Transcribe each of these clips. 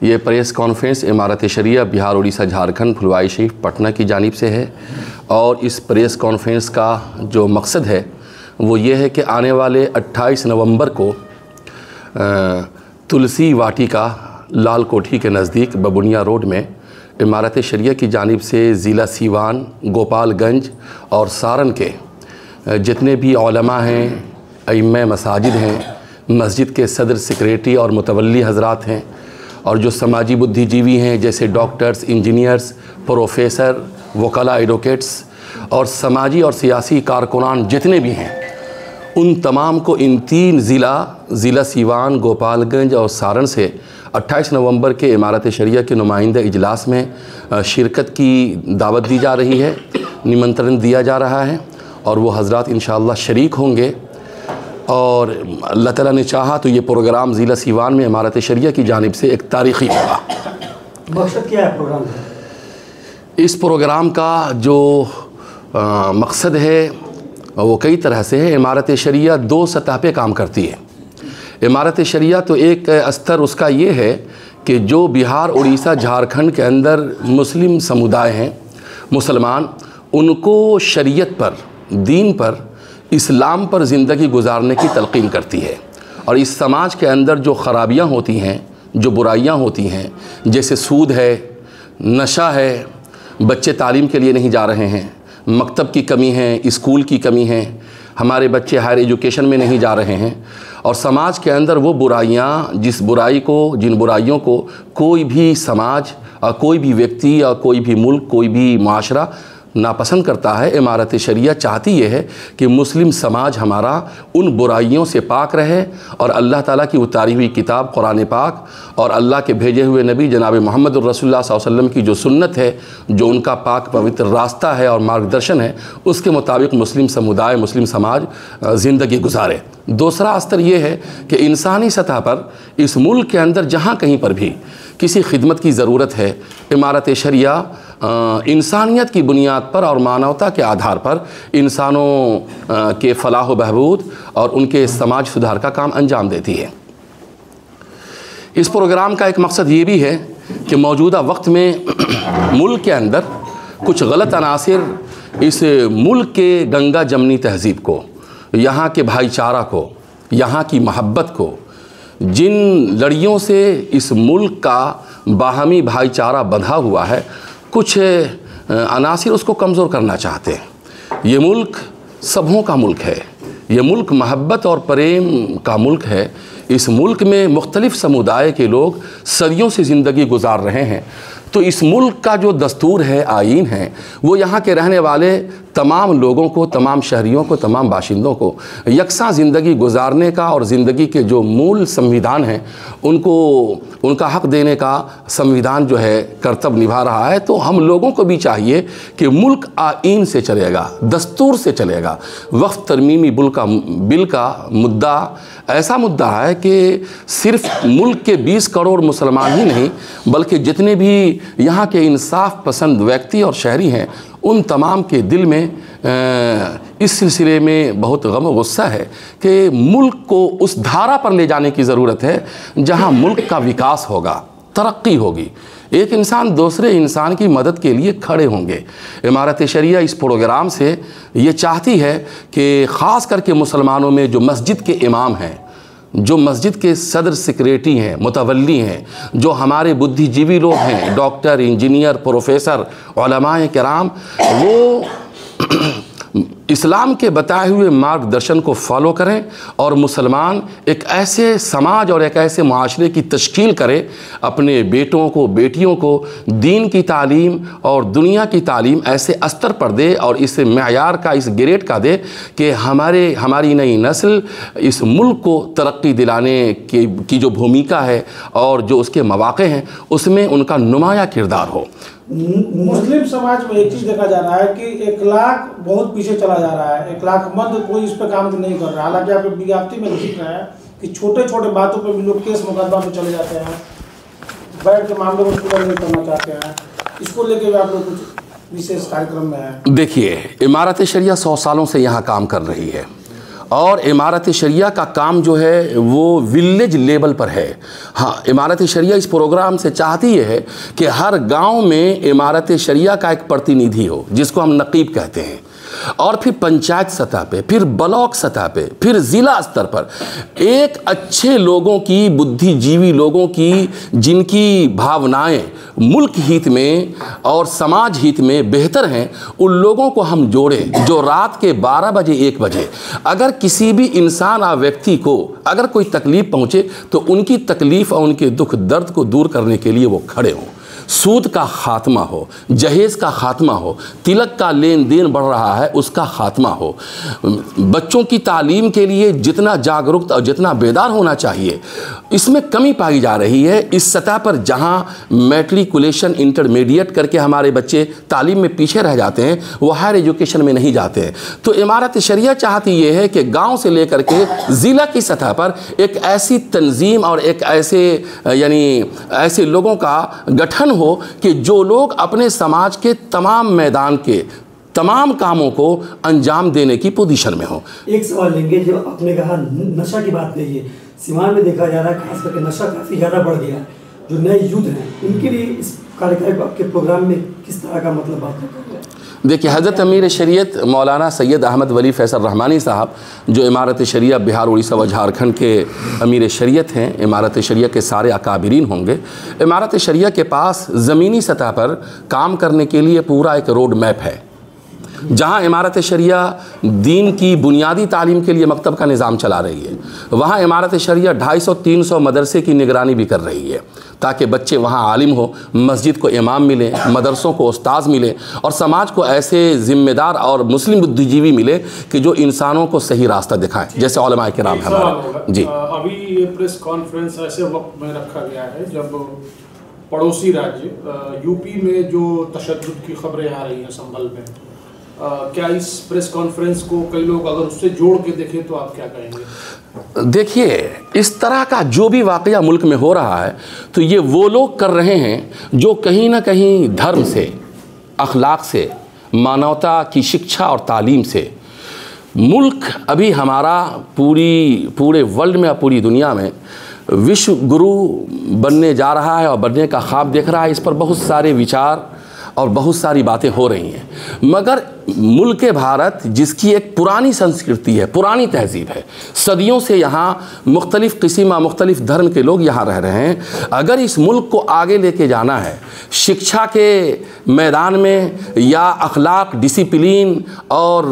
ये press conference इमारत शरिया बिहार, उड़ीसा, झारखंड, फुलवाई शरीफ, पटना की जानिब से है। और इस प्रेस कॉन्फ्रेंस का जो मकसद है वो ये है कि आने वाले 28 नवंबर को तुलसी वाटिका लाल कोठी के नज़दीक बबुनिया रोड में इमारत शरिया की जानिब से ज़िला सीवान, गोपालगंज और सारण के जितने भी उलमा हैं, अइम्मा मसाजिद हैं, मस्जिद के सदर, सेक्रेटरी और मुतवल्ली हज़रात हैं, और जो समाजी बुद्धिजीवी हैं जैसे डॉक्टर्स, इंजीनियर्स, प्रोफेसर, वकला, एडवोकेट्स और समाजी और सियासी कारकुनान जितने भी हैं, उन तमाम को इन 3 ज़िला सीवान, गोपालगंज और सारण से 28 नवंबर के इमारत शरिया के नुमाइंदा इजलास में शिरकत की दावत दी जा रही है, निमंत्रण दिया जा रहा है और वो हज़रात इंशाअल्लाह शरीक होंगे। और अल्लाह ताला ने चाहा तो ये प्रोग्राम ज़िला सीवान में इमारत शरिया की जानिब से एक तारीख़ी होगा। मकसद क्या है प्रोग्राम का? इस प्रोग्राम का जो मकसद है वो कई तरह से है। इमारत शरिया 2 सतह पे काम करती है। इमारत शरिया तो एक स्तर उसका ये है कि जो बिहार, उड़ीसा, झारखंड के अंदर मुस्लिम समुदाय हैं, मुसलमान, उनको शरीयत पर, दीन पर, इस्लाम पर ज़िंदगी गुजारने की तलक़ीन करती है। और इस समाज के अंदर जो ख़राबियाँ होती हैं, जो बुराइयाँ होती हैं, जैसे सूद है, नशा है, बच्चे तालीम के लिए नहीं जा रहे हैं, मकतब की कमी है, स्कूल की कमी है, हमारे बच्चे हायर एजुकेशन में नहीं जा रहे हैं, और समाज के अंदर वो बुराइयाँ, जिन बुराइयों को कोई भी समाज, कोई भी व्यक्ति या कोई भी मुल्क, कोई भी माशरा नापसंद करता है, इमारत शरिया चाहती ये है कि मुस्लिम समाज हमारा उन बुराइयों से पाक रहे और अल्लाह ताला की उतारी हुई किताब कुरान पाक और अल्लाह के भेजे हुए नबी जनाब मोहम्मद रसूलुल्लाह सल्लल्लाहु अलैहि वसल्लम की जो सुन्नत है, जो उनका पाक पवित्र रास्ता है और मार्गदर्शन है, उसके मुताबिक मुस्लिम समुदाय, मुस्लिम समाज ज़िंदगी गुजारे। दूसरा स्तर ये है कि इंसानी सतह पर इस मुल्क के अंदर जहाँ कहीं पर भी किसी खिदमत की ज़रूरत है, इमारत शरिया इंसानियत की बुनियाद पर और मानवता के आधार पर इंसानों के फलाह व बहबूद और उनके समाज सुधार का काम अंजाम देती है। इस प्रोग्राम का एक मकसद ये भी है कि मौजूदा वक्त में मुल्क के अंदर कुछ गलत अनासिर इस मुल्क के गंगा जमनी तहज़ीब को, यहाँ के भाईचारा को, यहाँ की मोहब्बत को, जिन लड़ियों से इस मुल्क का बाहमी भाईचारा बंधा हुआ है, कुछ अनासिर उसको कमज़ोर करना चाहते हैं। ये मुल्क सबों का मुल्क है, ये मुल्क मोहब्बत और प्रेम का मुल्क है। इस मुल्क में मुख्तलिफ़ समुदाय के लोग सदियों से ज़िंदगी गुजार रहे हैं। तो इस मुल्क का जो दस्तूर है, आईन है, वो यहाँ के रहने वाले तमाम लोगों को, तमाम शहरियों को, तमाम बाशिंदों को यकसा ज़िंदगी गुजारने का और ज़िंदगी के जो मूल संविधान हैं उनको उनका हक़ देने का संविधान जो है कर्तव्य निभा रहा है। तो हम लोगों को भी चाहिए कि मुल्क आईन से चलेगा, दस्तूर से चलेगा। वक्फ तरमीमी बिल का मुद्दा ऐसा मुद्दा है कि सिर्फ मुल्क के 20 करोड़ मुसलमान ही नहीं बल्कि जितने भी यहाँ के इंसाफ पसंद व्यक्ति और शहरी हैं उन तमाम के दिल में इस सिलसिले में बहुत गम और गुस्सा है कि मुल्क को उस धारा पर ले जाने की ज़रूरत है जहाँ मुल्क का विकास होगा, तरक्की होगी, एक इंसान दूसरे इंसान की मदद के लिए खड़े होंगे। इमारत शरिया इस प्रोग्राम से ये चाहती है कि ख़ास करके मुसलमानों में जो मस्जिद के इमाम हैं, जो मस्जिद के सदर, सेक्रेटरी हैं, मुतवल्ली हैं, जो हमारे बुद्धिजीवी लोग हैं, डॉक्टर, इंजीनियर, प्रोफेसर, उलमाए किराम, वो इस्लाम के बताए हुए मार्गदर्शन को फॉलो करें और मुसलमान एक ऐसे समाज और एक ऐसे माशरे की तश्कील करें, अपने बेटों को, बेटियों को दीन की तालीम और दुनिया की तालीम ऐसे स्तर पर दे और इस मेयार का, इस ग्रेड का दे कि हमारी नई नस्ल इस मुल्क को तरक्की दिलाने की जो भूमिका है और जो उसके मौक़े हैं उसमें उनका नुमाया किरदार हो। मुस्लिम समाज में एक चीज़ देखा जा रहा है कि 1 लाख बहुत पीछे चला जा रहा है। 1 लाख मत कोई इस पर काम नहीं कर रहा है। हालांकि आप विज्ञप्ति में लिख रहे हैं कि छोटे छोटे बातों पर भी लोग केस मुकदमा में चले जाते हैं, बैठ के मामलों को पूरा नहीं करना चाहते हैं। इसको लेके भी आप लोग कुछ विशेष कार्यक्रम में हैं? देखिए, इमारत शरिया 100 सालों से यहाँ काम कर रही है और इमारत शरिया का काम जो है वो विलेज लेवल पर है। हाँ, इमारत शरिया इस प्रोग्राम से चाहती है कि हर गांव में इमारत शरिया का एक प्रतिनिधि हो, जिसको हम नकीब कहते हैं, और फिर पंचायत सतह पे, फिर ब्लॉक सतह पे, फिर ज़िला स्तर पर एक अच्छे लोगों की, बुद्धिजीवी लोगों की, जिनकी भावनाएं मुल्क हित में और समाज हित में बेहतर हैं, उन लोगों को हम जोड़ें, जो रात के 12 बजे 1 बजे अगर किसी भी इंसान या व्यक्ति को अगर कोई तकलीफ़ पहुँचे तो उनकी तकलीफ़ और उनके दुख दर्द को दूर करने के लिए वो खड़े हों। सूद का खात्मा हो, जहेज़ का खात्मा हो, तिलक का लेन देन बढ़ रहा है उसका खात्मा हो, बच्चों की तालीम के लिए जितना जागरूक और जितना बेदार होना चाहिए इसमें कमी पाई जा रही है। इस सतह पर जहाँ मैट्रिकुलेशन इंटरमीडिएट करके हमारे बच्चे तालीम में पीछे रह जाते हैं, वो हायर एजुकेशन में नहीं जाते हैं। तो इमारत शरिया चाहती ये है कि गाँव से लेकर के ज़िला की सतह पर एक ऐसी तंजीम और एक ऐसे ऐसे लोगों का गठन हो कि जो लोग अपने समाज के तमाम मैदान के तमाम कामों को अंजाम देने की पोजीशन में हो। एक सवाल लेंगे, जो आपने कहा नशा की बात कही है, सीवान में देखा जा रहा है खास करके नशा काफ़ी ज़्यादा बढ़ गया है। जो नए यूथ हैं उनके लिए इस कार्यक्रम के प्रोग्राम में किस तरह का मतलब बात करते हैं? देखिए, हज़रत अमीर शरीयत मौलाना सैयद अहमद वली फैसल रहमानी साहब, जो इमारत शरिया बिहार, उड़ीसा व झारखंड के अमीर शरीयत हैं, इमारत शरिया के सारे अकाबिरीन होंगे। इमारत शरिया के पास ज़मीनी सतह पर काम करने के लिए पूरा एक रोड मैप है, जहाँ इमारत शरिया दीन की बुनियादी तालीम के लिए मकतब का निज़ाम चला रही है। वहाँ इमारत शरिया 250-300 मदरसे की निगरानी भी कर रही है, ताकि बच्चे वहाँ आलिम हो, मस्जिद को इमाम मिले, मदरसों को उस्ताद मिले, और समाज को ऐसे ज़िम्मेदार और मुस्लिम बुद्धिजीवी मिले कि जो इंसानों को सही रास्ता दिखाएं, जैसे उलमा किराम हमारे। जी, अभी ये प्रेस कॉन्फ्रेंस ऐसे वक्त में रखा गया है जब पड़ोसी राज्य यूपी में जो तशद्दुद की खबरें आ रही हैं संभल में, क्या इस प्रेस कॉन्फ्रेंस को कई लोग अगर उससे जोड़ के देखें तो आप क्या कहेंगे? देखिए, इस तरह का जो भी वाक़या मुल्क में हो रहा है तो ये वो लोग कर रहे हैं जो कहीं ना कहीं धर्म से, अखलाक से, मानवता की शिक्षा और तालीम से, मुल्क अभी हमारा पूरे वर्ल्ड में और पूरी दुनिया में विश्व गुरु बनने जा रहा है और बनने का ख्वाब देख रहा है। इस पर बहुत सारे विचार और बहुत सारी बातें हो रही हैं, मगर मुल्क भारत जिसकी एक पुरानी संस्कृति है, पुरानी तहजीब है, सदियों से यहाँ मुख्तलिफ़ किस्म, मुख्तलिफ़ धर्म के लोग यहाँ रह रहे हैं। अगर इस मुल्क को आगे लेके जाना है शिक्षा के मैदान में या अखलाक, डिसिप्लिन और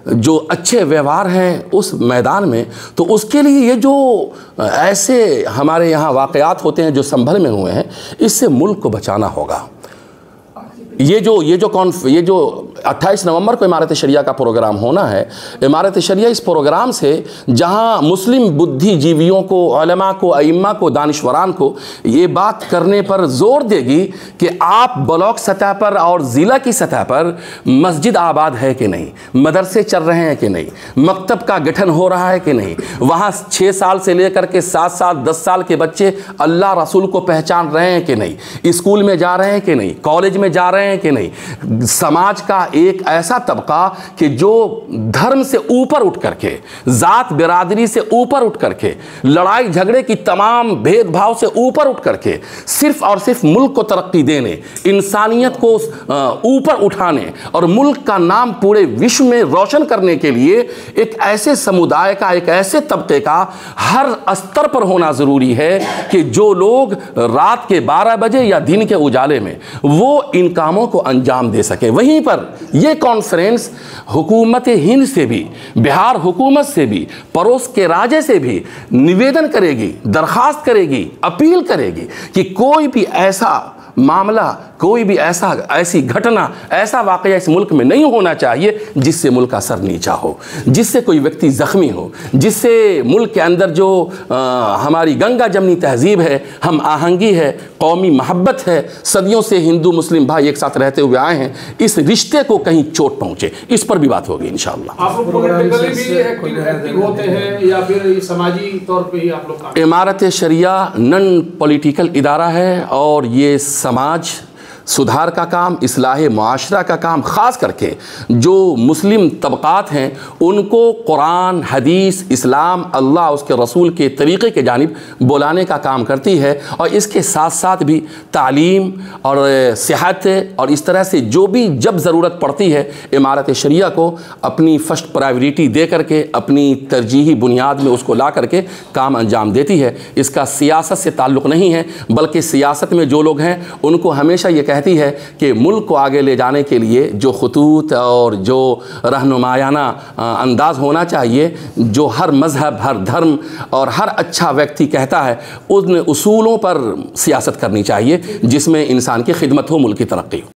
जो अच्छे व्यवहार हैं उस मैदान में, तो उसके लिए ये जो ऐसे हमारे यहाँ वाक़यात होते हैं जो संभल में हुए हैं, इससे मुल्क को बचाना होगा। ये जो 28 नवंबर को इमारत शरिया का प्रोग्राम होना है, इमारत शरिया इस प्रोग्राम से जहां मुस्लिम बुद्धिजीवियों को, उलमा को, अइम्मा को, दानिश्वरान को ये बात करने पर जोर देगी कि आप ब्लॉक सतह पर और ज़िला की सतह पर मस्जिद आबाद है कि नहीं, मदरसे चल रहे हैं कि नहीं, मकतब का गठन हो रहा है कि नहीं, वहाँ 6 साल से लेकर के 7 साल 10 साल के बच्चे अल्लाह रसूल को पहचान रहे हैं कि नहीं, स्कूल में जा रहे हैं कि नहीं, कॉलेज में जा रहे हैं कि नहीं। समाज का एक ऐसा तबका कि जो धर्म से ऊपर उठ करके, जात बिरादरी से ऊपर उठ करके, लड़ाई झगड़े की तमाम भेदभाव से ऊपर उठ करके सिर्फ और सिर्फ मुल्क को तरक्की देने, इंसानियत को ऊपर उठाने और मुल्क का नाम पूरे विश्व में रोशन करने के लिए एक ऐसे समुदाय का, एक ऐसे तबके का हर स्तर पर होना ज़रूरी है कि जो लोग रात के 12 बजे या दिन के उजाले में वो इन कामों को अंजाम दे सके। वहीं पर यह कॉन्फ्रेंस हुकूमत हिंद से भी, बिहार हुकूमत से भी, पड़ोस के राज्य से भी निवेदन करेगी, दरखास्त करेगी, अपील करेगी कि कोई भी ऐसा मामला, कोई भी ऐसी घटना, ऐसा वाक़या इस मुल्क में नहीं होना चाहिए जिससे मुल्क का सर नीचा हो, जिससे कोई व्यक्ति ज़ख्मी हो, जिससे मुल्क के अंदर जो हमारी गंगा जमनी तहजीब है, हम आहंगी है, कौमी महब्बत है, सदियों से हिंदू मुस्लिम भाई एक साथ रहते हुए आए हैं, इस रिश्ते को कहीं चोट पहुँचे, इस पर भी बात होगी इंशाअल्लाह। आप लोग पॉलिटिकली भी एक्टिव होते हैं या फिर समाजी तौर पे ही आप लोग? इमारत शरिया नॉन पॉलिटिकल इदारा है और ये समाज सुधार का काम, इस्लाह मुआशरा का काम, ख़ास करके जो मुस्लिम तबक़ात हैं उनको कुरान, हदीस, इस्लाम, अल्लाह उसके रसूल के तरीक़े के जानिब बुलाने का काम करती है। और इसके साथ साथ भी तालीम और सेहत और इस तरह से जो भी जब ज़रूरत पड़ती है इमारत शरिया को अपनी फ़र्स्ट प्रायोरिटी दे करके अपनी तरजीही बुनियाद में उसको ला करके काम अंजाम देती है। इसका सियासत से ताल्लुक़ नहीं है, बल्कि सियासत में जो लोग हैं उनको हमेशा ये कहती है कि मुल्क को आगे ले जाने के लिए जो खतूत और जो रहनुमायाना अंदाज़ होना चाहिए, जो हर मज़हब, हर धर्म और हर अच्छा व्यक्ति कहता है, उन उसूलों पर सियासत करनी चाहिए जिसमें इंसान की खिदमत हो, मुल्क की तरक्की हो।